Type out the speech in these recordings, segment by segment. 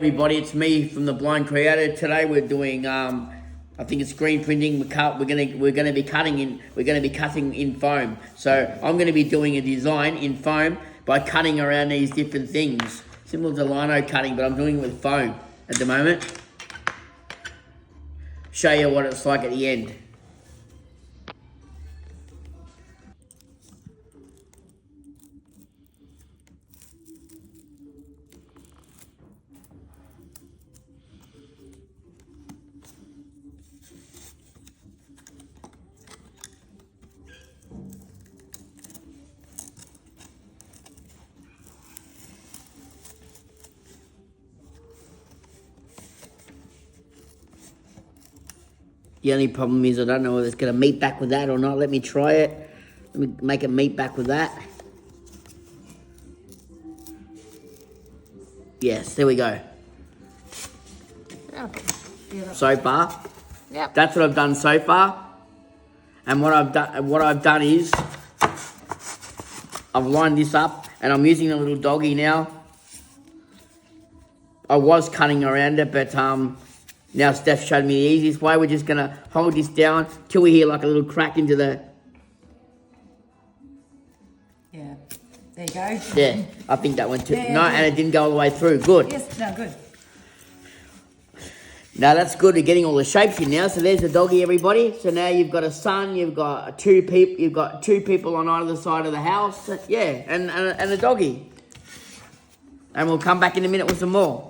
Everybody, it's me from the Blind Creator. Today we're doing I think it's screen printing. We're gonna be cutting in foam. So I'm gonna be doing a design in foam by cutting around these different things, similar to lino cutting, but I'm doing it with foam at the moment. Show you what it's like at the end. The only problem is I don't know whether it's going to meet back with that or not. Let me try it. Let me make it meet back with that. Yes, there we go. Okay. So far. Yep. That's what I've done so far. And what I've done is I've lined this up and I'm using a little doggy now. I was cutting around it, but now Steph showed me the easiest way. We're just going to hold this down till we hear like a little crack into the... Yeah. There you go. Yeah, I think that went too... Yeah, no, good. and it didn't go all the way through. Good. Yes, no, good. Now that's good at getting all the shapes in now. So there's the doggy, everybody. So now you've got a son, you've got two people on either side of the house. Yeah, and a doggy. And we'll come back in a minute with some more.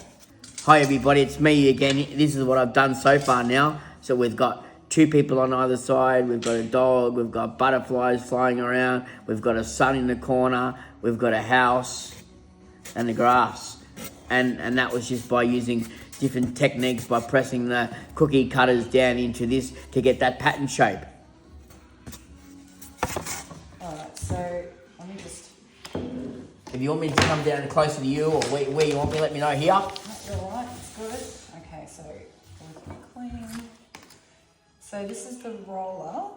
Hi everybody, it's me again. This is what I've done so far now. So we've got two people on either side, we've got a dog, we've got butterflies flying around, we've got a sun in the corner, we've got a house and the grass. And that was just by using different techniques, by pressing the cookie cutters down into this to get that pattern shape. Alright, so let me just... If you want me to come down closer to you or where you want me, let me know here. That's alright, it's good. Okay, so clean. So this is the roller.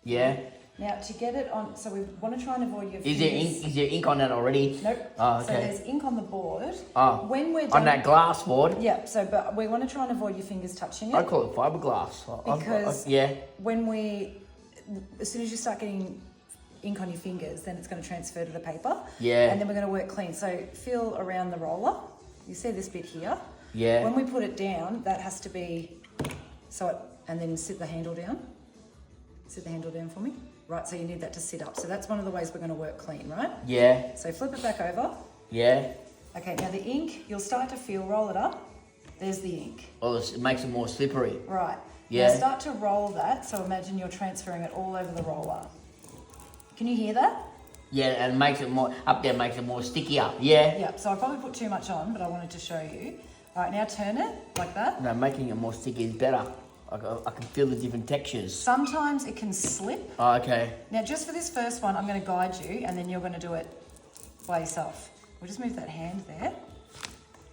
Yeah. Now to get it on, so we want to try and avoid your Is fingers. there ink on that already? Nope. Oh, okay. So there's ink on the board. Oh, when we're done, on that glass board? Yeah, so but we want to try and avoid your fingers touching it. I call it fiberglass. Because yeah. As soon as you start getting ink on your fingers, then it's going to transfer to the paper. Yeah. And then we're going to work clean. So feel around the roller. You see this bit here? Yeah. When we put it down, that has to be, and then sit the handle down. Sit the handle down for me. Right, so you need that to sit up. So that's one of the ways we're going to work clean, right? Yeah. So flip it back over. Yeah. Okay, now the ink, you'll start to feel, roll it up. There's the ink. Well, it makes it more slippery. Right. Yeah. Now start to roll that. So imagine you're transferring it all over the roller. Can you hear that? Yeah, and makes it more, up there makes it more stickier. Yeah. Yeah, so I probably put too much on, but I wanted to show you. All right, now turn it like that. No, making it more sticky is better. I can feel the different textures. Sometimes it can slip. Oh, okay. Now just for this first one, I'm going to guide you and then you're going to do it by yourself. We'll just move that hand there.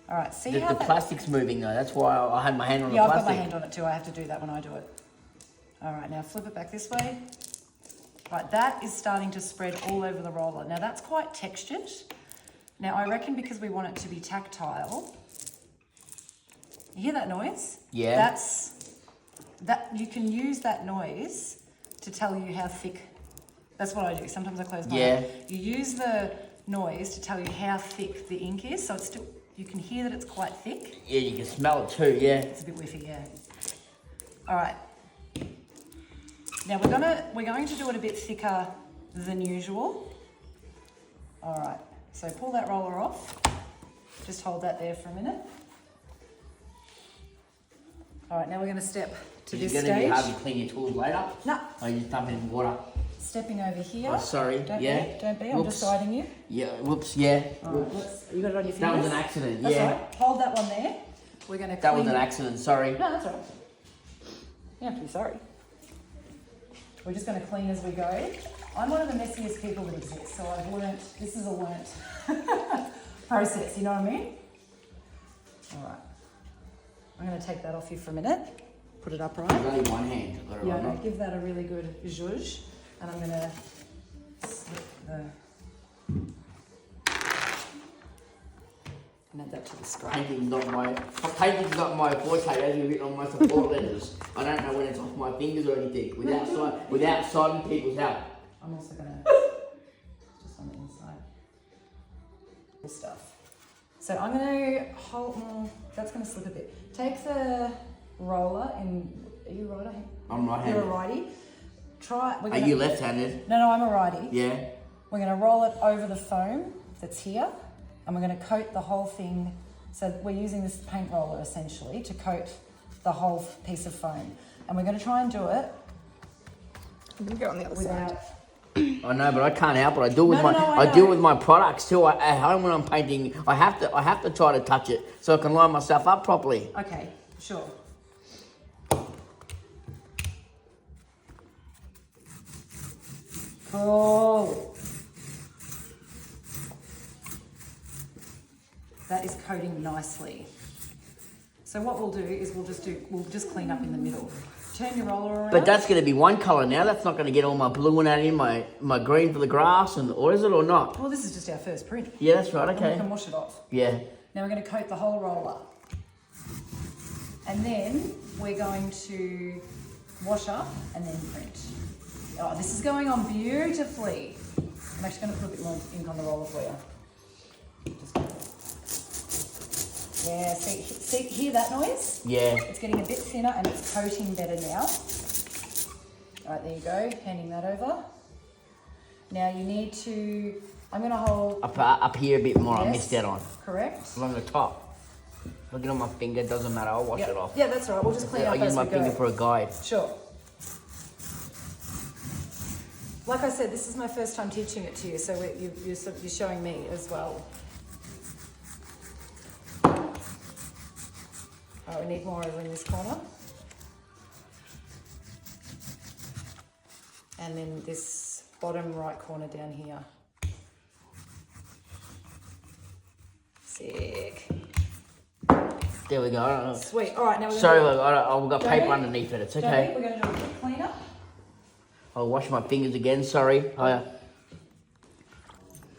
All right, see how the plastic's moving though. That's why I had my hand on the Yeah, plastic. I've got my hand on it too. I have to do that when I do it. All right, now flip it back this way. Right, that is starting to spread all over the roller. Now that's quite textured. Now I reckon because we want it to be tactile. You hear that noise? Yeah. You can use that noise to tell you how thick. That's what I do. Sometimes I close my Yeah. eye. You use the noise to tell you how thick the ink is, so it's still, you can hear that it's quite thick. Yeah, you can smell it too, yeah. It's a bit whiffy, yeah. All right. Now we're going to do it a bit thicker than usual. All right. So pull that roller off. Just hold that there for a minute. All right. Now we're going to step to this stage. Is it going to be hard to clean your tools later? No. Or you just dump it in water? Stepping over here. Oh, sorry. Don't yeah. be. I'm Whoops. just guiding you. Yeah. Whoops. Yeah. All right. You got it on your fingers. That was an accident. That's yeah. all right. Hold that one there. We're going to. That was an accident. Sorry. No, that's all right. You don't have to be sorry. We're just going to clean as we go. I'm one of the messiest people that exists, so I've learnt, this is a learnt process, you know what I mean? All right. I'm going to take that off you for a minute, put it upright. Only one hand. Yeah, no, give that a really good zhuzh, and I'm going to slip the... And add that to the spray. Painting's not my forte, as you've written on my support letters. I don't know when it's off my fingers or anything. Without citing people's help. I'm also gonna just on the inside. This stuff. So I'm gonna hold. That's gonna slip a bit. Take the roller and are you a righty? I'm right-handed. You're a righty. Are you left-handed? No, I'm a righty. Yeah. We're gonna roll it over the foam that's here, and we're gonna coat the whole thing. So we're using this paint roller essentially to coat the whole piece of foam, and we're gonna try and do it. I'm gonna go on the other side. I know, but I can't help it. I do it with I do it with my products too. At home when I'm painting, I have to try to touch it so I can line myself up properly. Okay, sure. Cool. That is coating nicely. So what we'll do is we'll just clean up in the middle. Turn your roller around. But that's going to be one colour now. That's not going to get all my blue and that in, my green for the grass, or is it or not? Well, this is just our first print. Yeah, that's right. Okay. And we can wash it off. Yeah. Now we're going to coat the whole roller. And then we're going to wash up and then print. Oh, this is going on beautifully. I'm actually going to put a bit more ink on the roller for you. Yeah, see, hear that noise? Yeah. It's getting a bit thinner and it's coating better now. All right, there you go, handing that over. Now you need to, I'm going to hold... Up here a bit more, yes, I missed out on. Correct. Along the top. Looking on my finger, doesn't matter, I'll wash Yep. it off. Yeah, that's all right, we'll just clean up I'll use as my we finger go. for a guide. Sure. Like I said, this is my first time teaching it to you, so you're showing me as well. Oh, we need more over in this corner. And then this bottom right corner down here. Sick. There we go. I don't know. Sweet. All right, now we're going Sorry, to... look, I've got paper Don't underneath it. It's We're okay. going to do a quick cleanup. I'll wash my fingers again. Sorry.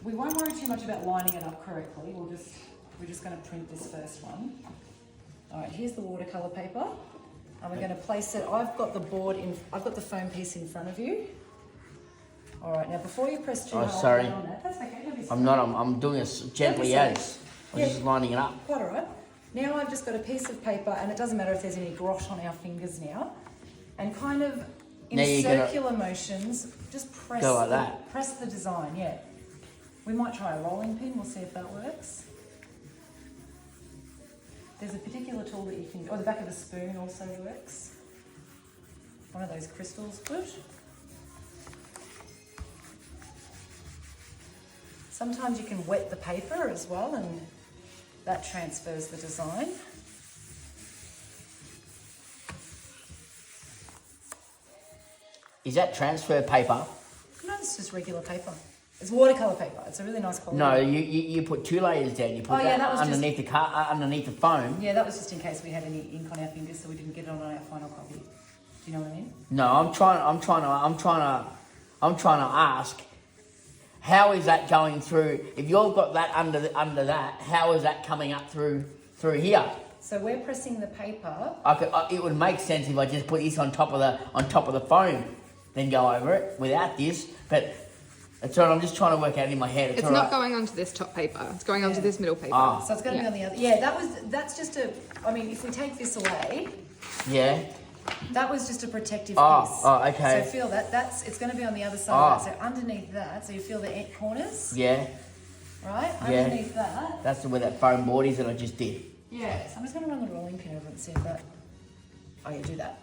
We won't worry too much about lining it up correctly. We're just going to print this first one. All right, here's the watercolor paper, and we're going to place it. I've got the foam piece in front of you. All right, now before you press too hard sorry. on that, that's okay. Don't be I'm not. I'm doing it gently Don't be as. I'm Yeah. just lining it up. Quite all right. Now I've just got a piece of paper, and it doesn't matter if there's any grosh on our fingers now, and kind of in Now you're gonna circular motions, just press go like that. Press the design. Yeah. We might try a rolling pin. We'll see if that works. There's a particular tool that you can, or the back of a spoon also works. One of those crystals, good. Sometimes you can wet the paper as well, and that transfers the design. Is that transfer paper? No, it's just regular paper. It's watercolor paper. It's a really nice quality. No, you put 2 layers down. You put Oh, yeah, that that was underneath the underneath the foam. Yeah, that was just in case we had any ink on our fingers, so we didn't get it on our final copy. Do you know what I mean? No, I'm trying to ask, how is that going through? If you've got that under that, how is that coming up through here? So we're pressing the paper. It would make sense if I just put this on top of the foam, then go over it without this. But it's all right, I'm just trying to work out in my head. It's all not right. going onto this top paper. It's going onto this middle paper. Ah. So it's going to be on the other. Yeah, that's just a. I mean, if we take this away, Yeah. that was just a protective Oh, piece. oh, okay. So feel that. It's going to be on the other side Ah. of that. So underneath that, so you feel the corners, Yeah. right? Yeah. Underneath that. That's where that foam board is that I just did. Yeah. So I'm just going to run the rolling pin over and see if that. Oh, yeah, do that.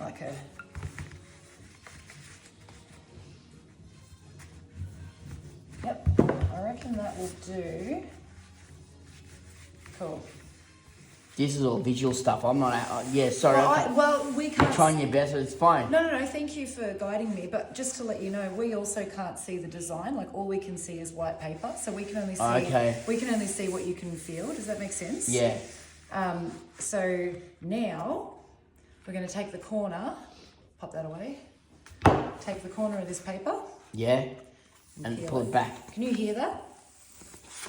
Like a. Yep, I reckon that will do. Cool. This is all visual stuff. I'm not. Yeah, sorry. Well, we You're can't. trying your best, but it's fine. No. Thank you for guiding me. But just to let you know, we also can't see the design. Like all we can see is white paper, so we can only see. Okay. We can only see what you can feel. Does that make sense? Yeah. So now we're going to take the corner. Pop that away. Take the corner of this paper. Yeah. And Feel pull it back. Can you hear that?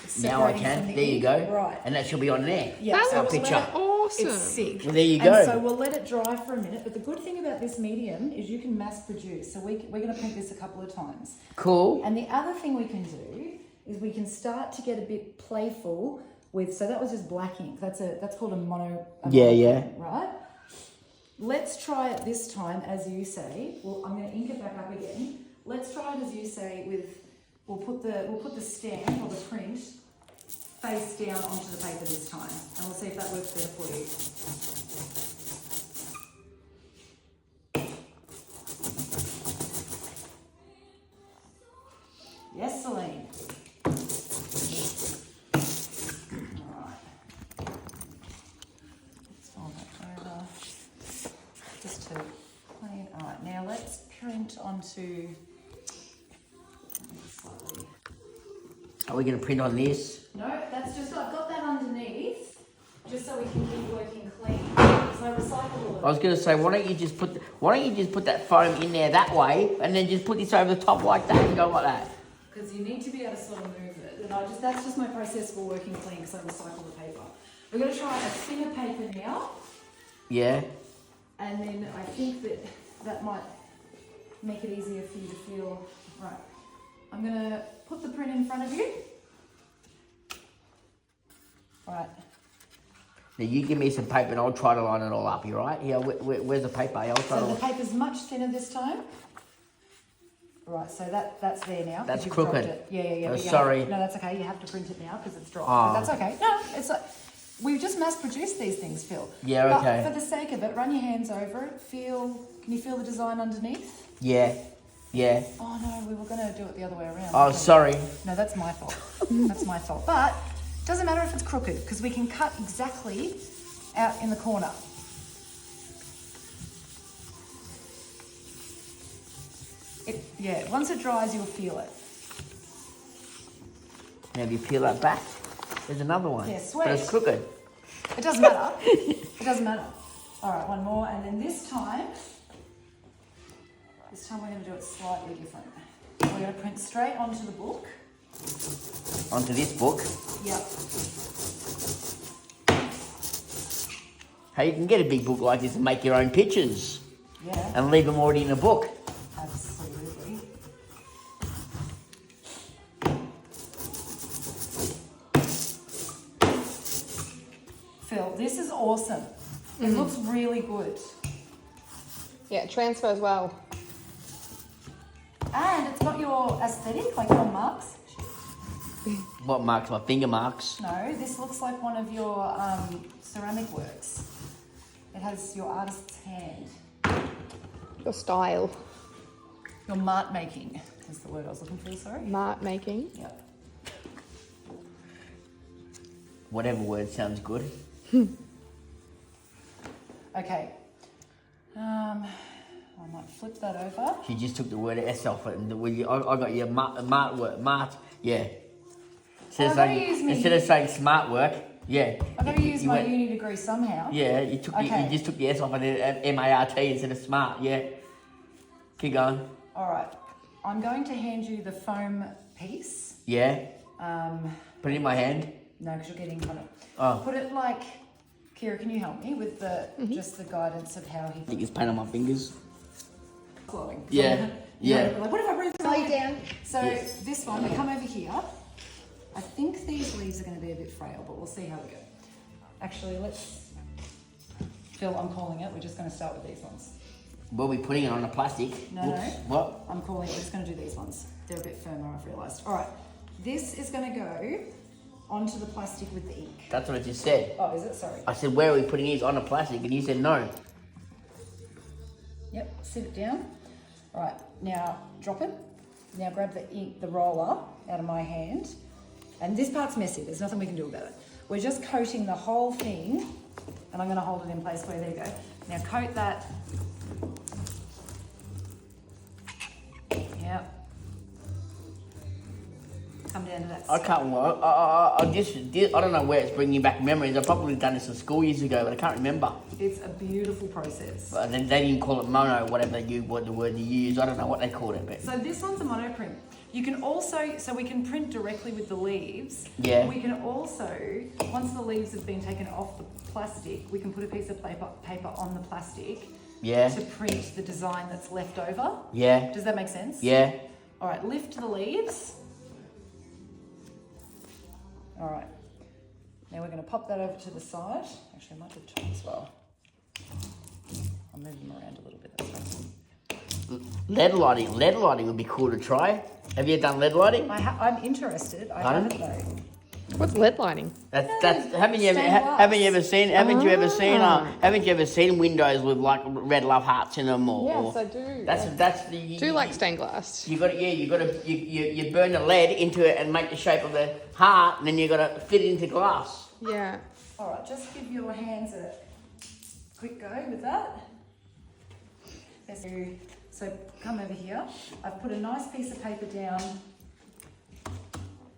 It's Now I separating can. from the There you ink. go. Right. And that should be on there. Yeah, That so looks we'll picture. let it- awesome. It's sick. Well, there you And go. so we'll let it dry for a minute. But the good thing about this medium is you can mass produce. So we're going to print this a couple of times. Cool. And the other thing we can do is we can start to get a bit playful with. So that was just black ink. That's called a mono. Yeah, mono yeah. print, right. Let's try it this time, as you say. Well, I'm going to ink it back up again. Let's try it as you say. We'll put the stamp or the print face down onto the paper this time, and we'll see if that works better for you. Yes, Celine. All right. Let's fold that over. Just to clean. All right. Now let's print onto. Slightly. Are we going to print on this? No, that's just, I've got that underneath, just so we can keep working clean. So I recycle I was going to say, why don't you just put that foam in there that way, and then just put this over the top like that and go like that? Because you need to be able to sort of move it. And that's just my process for working clean, because I recycle the paper. We're going to try a thinner paper now, Yeah. and then I think that might make it easier for you to feel. Right, I'm going to put the print in front of you. Right. Now you give me some paper and I'll try to line it all up, you right? Yeah, where's the paper? I'll try So to... the paper's much thinner this time. Right, so that's there now. 'cause That's you've crooked. dropped it. Yeah. Oh, but sorry. No, that's okay. You have to print it now because it's dropped. Oh. But that's okay. No, it's like we've just mass produced these things, Phil. Yeah, but okay. for the sake of it, run your hands over it. Can you feel the design underneath? Yeah. Oh no, we were going to do it the other way around. Oh, weren't we? sorry. No, that's my fault. That's my fault. But it doesn't matter if it's crooked because we can cut exactly out in the corner. Once it dries, you'll feel it. Now if you peel that back, there's another one. Yeah, sweet. But it's crooked. It doesn't matter. It doesn't matter. All right, one more, and then this time we're going to do it slightly different. We're going to print straight onto the book. Onto this book. Yep. Hey, you can get a big book like this and make your own pictures Yeah. and leave them already in a book. Absolutely. Phil, this is awesome. It looks really good. Yeah, it transfers well. And it's got your aesthetic, like your marks. What marks? My finger marks. No, this looks like one of your ceramic works. It has your artist's hand. Your style. Your mart making is the word I was looking for, sorry. Mart making. Yep. Whatever word sounds good. Okay. I might flip that over. She just took the word S off it, and I got your mart work. Mart, yeah. Instead of saying smart work, yeah. I've got to use my went- uni degree somehow. Yeah, you just took the S off and then MART instead of smart, yeah. Keep going. All right. I'm going to hand you the foam piece. Yeah. Put it in my hand. No, because you're getting on it. Oh. Put it like, Kira, can you help me with just the guidance of how he... I think it's paint on my fingers. Glowing. Yeah, yeah. Like, what if I breathe Lay down. So this one, we come over here. I think these leaves are going to be a bit frail, but we'll see how we go. Actually, Phil, I'm calling it. We're just going to start with these ones. We'll be putting it on the plastic. No, Whoops. no. What? I'm calling it. We're just going to do these ones. They're a bit firmer, I've realised. All right. This is going to go onto the plastic with the ink. That's what I just said. Oh, is it? Sorry. I said, where are we putting these on the plastic? And you said no. Yep, sit it down. All right, now drop it. Now grab the ink, the roller out of my hand. And this part's messy, there's nothing we can do about it. We're just coating the whole thing, and I'm gonna hold it in place for you, there you go. Now coat that. Yep. Come down to that. I can't. I don't know where it's bringing back memories. I've probably done this in school years ago, but I can't remember. It's a beautiful process. But then they didn't call it mono, whatever the word you use. I don't know what they called it. But So this one's a mono print. You can also, so we can print directly with the leaves. Yeah. We can also, once the leaves have been taken off the plastic, we can put a piece of paper on the plastic. Yeah. To print the design that's left over. Yeah. Does that make sense? Yeah. All right, lift the leaves. All right. Now we're going to pop that over to the side. Actually, I might do top as well. I'll move them around a little bit. That's right. Lead lighting would be cool to try. Have you done lead lighting? I'm interested. I haven't though. What's lead lighting? That's haven't you Ah. ever seen windows with like red love hearts in them or? Yes, I do. That's the. Do you like stained glass? You burn the lead into it and make the shape of the heart, and then you got to fit it into glass. Yeah. All right, just give your hands a quick go with that. So come over here. I've put a nice piece of paper down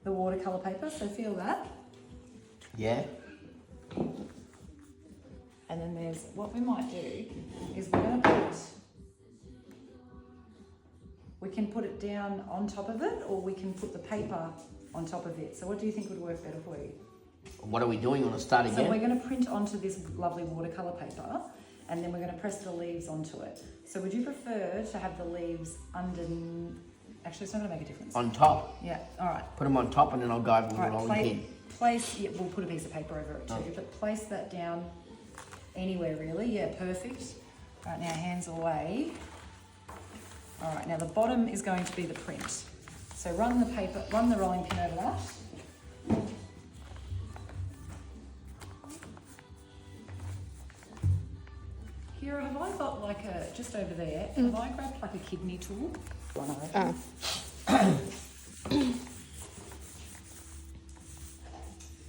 the watercolour paper, so feel that. Yeah. And then there's, what we might do is we're going to we can put it down on top of it, or we can put the paper on top of it. So what do you think would work better for you? What are we doing? You want to start again? So we're going to print onto this lovely watercolour paper, and then we're going to press the leaves onto it. So would you prefer to have the leaves under? Actually, it's not going to make a difference. On top. Yeah. All right. Put them on top, and then I'll go over with All a right. rolling pin. Place. Yeah, we'll put a piece of paper over it too, but place that down anywhere really. Yeah, perfect. All right. Now hands away. All right. Now the bottom is going to be the print. So run the rolling pin over that. Here, have I got like just over there, have I grabbed like a kidney tool?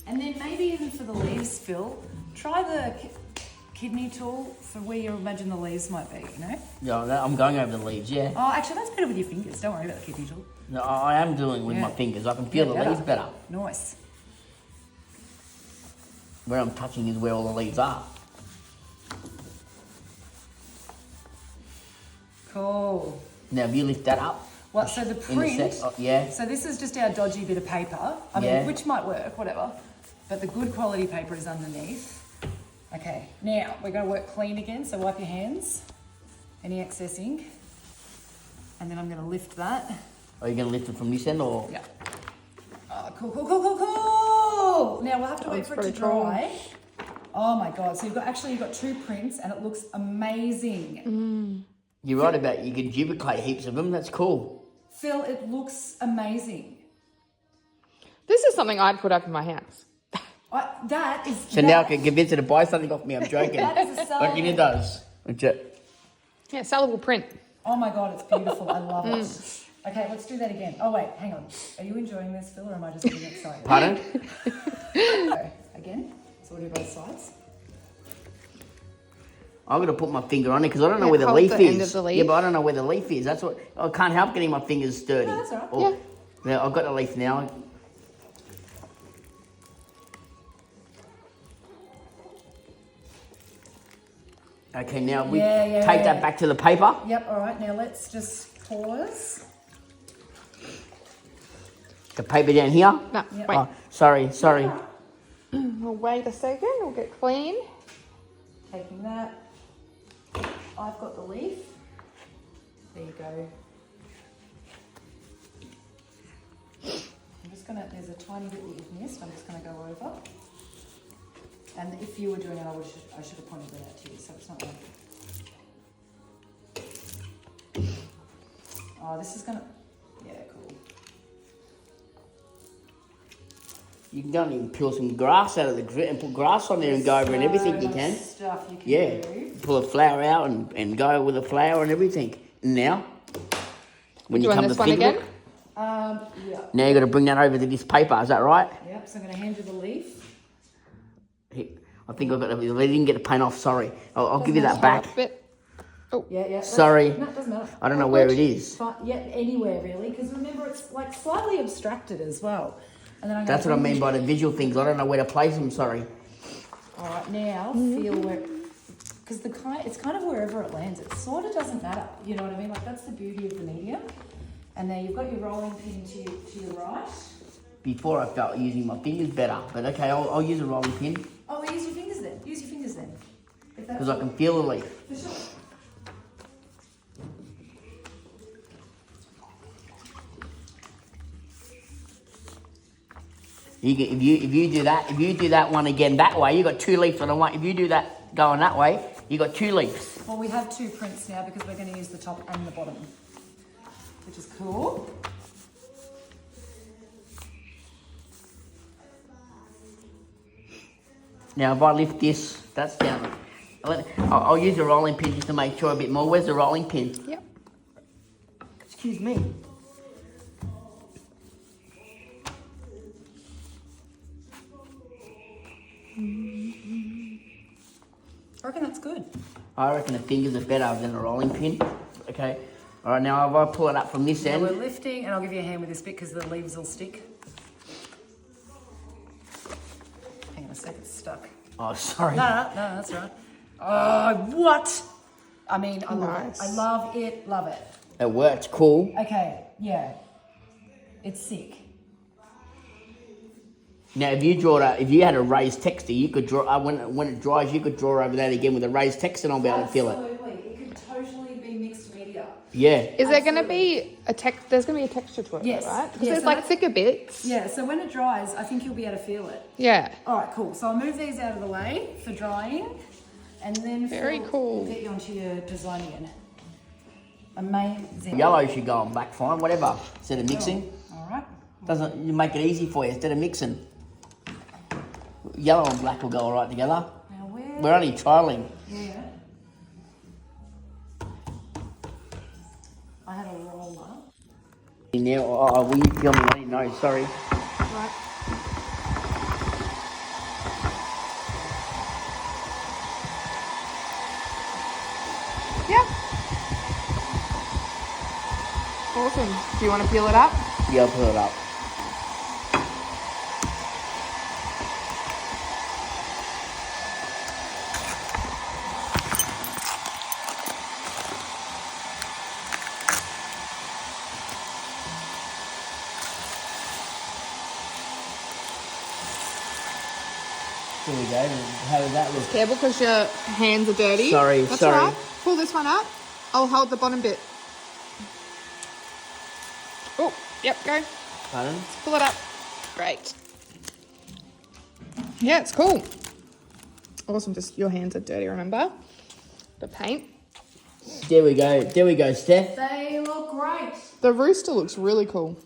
And then maybe even for the leaves, Phil, try the kidney tool for where you imagine the leaves might be, you know? Yeah, I'm going over the leaves, yeah. Oh, actually, that's better with your fingers. Don't worry about the kidney tool. No, I am doing it with my fingers. I can feel the leaves better. Nice. Where I'm touching is where all the leaves are. Cool. Now, if you lift that up. Well, so the print, yeah. so this is just our dodgy bit of paper. I mean, which might work, whatever. But the good quality paper is underneath. Okay, now we're going to work clean again, so wipe your hands. Any excess ink. And then I'm going to lift that. Are you going to lift it from this end or? Yeah. Oh, cool, cool, cool, cool, cool. Now we'll have to wait for it to dry. Oh my God, so you've got 2 prints and it looks amazing. You're right about you can duplicate heaps of them. That's cool. Phil, it looks amazing. This is something I'd put up in my house. That is... So now I can convince her to buy something off me. I'm joking. That is a sellable... What can you do? Yeah, sellable print. Oh my God, it's beautiful. I love it. Okay, let's do that again. Oh wait, hang on. Are you enjoying this, Phil, or am I just getting excited? Pardon? Okay, again. So we'll do both sides. I'm going to put my finger on it because I don't know where the leaf is. Yeah, but I don't know where the leaf is. That's what... I can't help getting my fingers sturdy. No, that's all right. Yeah, I've got the leaf now. Okay, now we take that back to the paper. Yep, all right. Now let's just pause. The paper down here? No, Yep. wait. Oh, sorry. We'll wait a second. We'll get clean. Taking that. I've got the leaf. There you go. I'm just going to... There's a tiny bit that you've missed. I'm just going to go over. And if you were doing it, I should have pointed that out to you, so it's not like... Oh, this is going to... Yeah, cool. You can go and peel some grass out of the grit and put grass on there and go over and everything you can. Stuff you can do. Pull a flower out and go with a flower and everything. Now, when you come to this one again? look, Yeah. now you got to bring that over to this paper. Is that right? Yep, so I'm going to hand you the leaf. I think I didn't get the paint off. Sorry, I'll give you that back. Yeah. Sorry. No, it doesn't matter. I don't know where it is. Yeah, anywhere really, because remember it's like slightly abstracted as well. And then That's what I mean by the visual things. I don't know where to place them. Sorry. All right, now feel where, because it's kind of wherever it lands. It sort of doesn't matter. You know what I mean? Like that's the beauty of the medium. And there you've got your rolling pin to your right. Before I felt using my fingers better, but okay, I'll use a rolling pin. Oh, well, use your fingers then. Use your fingers then. Because I can feel the leaf. For sure. If you do that one again that way, you got 2 leaves on the one. If you do that going that way, you got 2 leaves. Well, we have 2 prints now because we're going to use the top and the bottom, which is cool. Now, if I lift this, that's down. I'll use a rolling pin just to make sure a bit more. Where's the rolling pin? Yep. Excuse me. I reckon that's good. I reckon the fingers are better than a rolling pin. Okay. All right, now if I pull it up from this Now end. we're lifting, and I'll give you a hand with this bit because the leaves will stick. Hang on a sec, it's stuck. Oh, sorry. No, that's right. Oh, what? I mean, I love Nice. it. I love it, love it. It works cool. Okay, yeah. It's sick. Now, if you had a raised texture, you could draw. When it dries, you could draw over that again with a raised texture, and I'll be able to feel it. Absolutely. It could totally be mixed media. Yeah. Is there going to be there's going to be a texture to it, Yes. right? Because Yeah, there's so like that's- thicker bits. Yeah, so when it dries, I think you'll be able to feel it. Yeah. All right, cool. So I'll move these out of the way for drying, and then Very cool. we'll get you onto your design again. Amazing. Yellow should go on black, fine, whatever. Instead of mixing, All right. doesn't you make it easy for you instead of mixing. Yellow and black will go all right together. Now where? We're only trialing. Yeah. I had a roller. Now, will you tell me? I didn't know. Sorry. Right. Yep. Awesome. Do you want to peel it up? Yeah, I'll pull it up. Here we go. How does that look? Careful because your hands are dirty. Sorry, That's sorry. all right. Pull this one up. I'll hold the bottom bit. Oh, yep, go. Pardon? Pull it up. Great. Yeah, it's cool. Awesome. Just your hands are dirty, remember? The paint. There we go. There we go, Steph. They look great. The rooster looks really cool.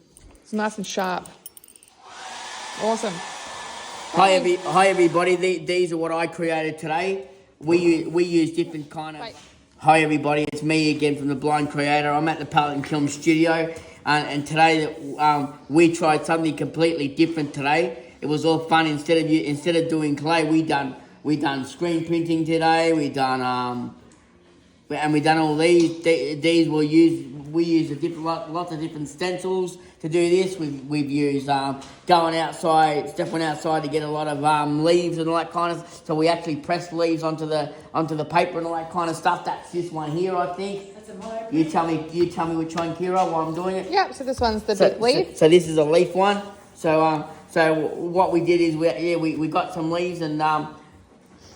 It's nice and sharp. Awesome. Hi everybody. These are what I created today. We use different kind of. Wait. Hi everybody. It's me again from the Blind Creator. I'm at the Palate and Kiln Studio, and today we tried something completely different. Today it was all fun. Instead of doing clay, we done screen printing today. We done all these. These we use lots of different stencils to do this. We've used stepping outside to get a lot of leaves and all that kind of. So we actually pressed leaves onto the paper and all that kind of stuff. That's this one here, I think. That's a mono. You tell me which one, Kira, while I'm doing it. Yep, so this one's the big leaf. So this is a leaf one. So what we did is we got some leaves and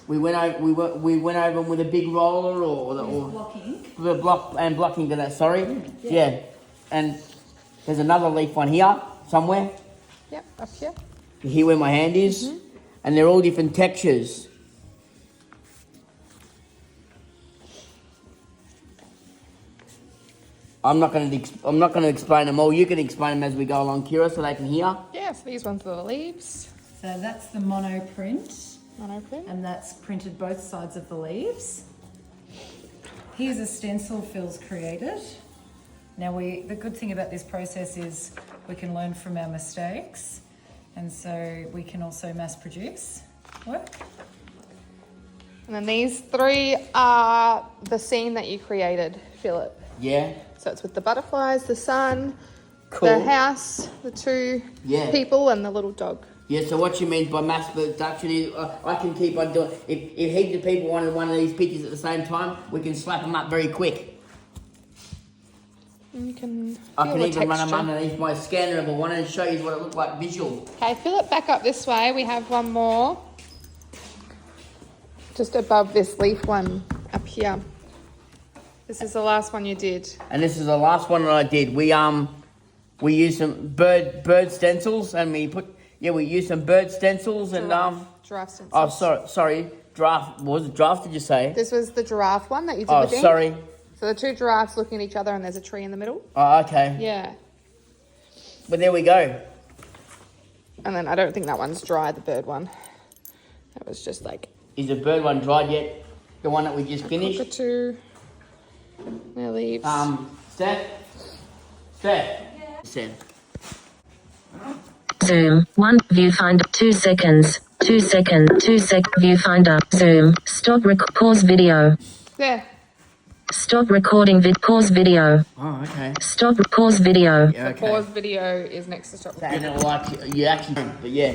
we went over them with a big roller or Blocking. the blocking to that. Sorry, yeah. And there's another leaf one here somewhere. Yep, up here. Here where my hand is, and they're all different textures. I'm not going to explain them all. You can explain them as we go along, Kira, so they can hear. Yeah, so these ones are the leaves. So that's the mono print, Monoprint. and that's printed both sides of the leaves. Here's a stencil Phil's created. Now the good thing about this process is we can learn from our mistakes, and so we can also mass produce work. And then these three are the scene that you created, Philip. Yeah. So it's with the butterflies, the sun, Cool. the house, the two people, and the little dog. Yeah, so what you mean by mass production is I can keep on doing. If heaps of people wanted one of these pictures at the same time, we can slap them up very quick. You can I feel can the even run them texture. underneath my scanner if I wanted to show you what it looked like visual. Okay, fill it back up this way. We have one more. Just above this leaf one up here. This is the last one you did. And this is the last one that I did. We used some bird stencils and we used some bird stencils and Giraffe stencils. oh sorry, giraffe. What was it, giraffe did you say? This was the giraffe one that you did Oh with ink. sorry. So the two giraffes looking at each other and there's a tree in the middle. Oh okay. Yeah. But there we go. And then I don't think that one's dry, the bird one. That was just like Is the bird one dried yet? The one that we just finished? cockatoo. Their leaves. Steph? Said. Zoom. 1. Viewfinder. 2 seconds. 2 second. 2 sec. Viewfinder. Zoom. Stop. Pause video. There. Stop recording. Pause video. Oh, okay. Stop. Pause video. Yeah, The pause video is next to stop. You know, like, you actually, but yeah.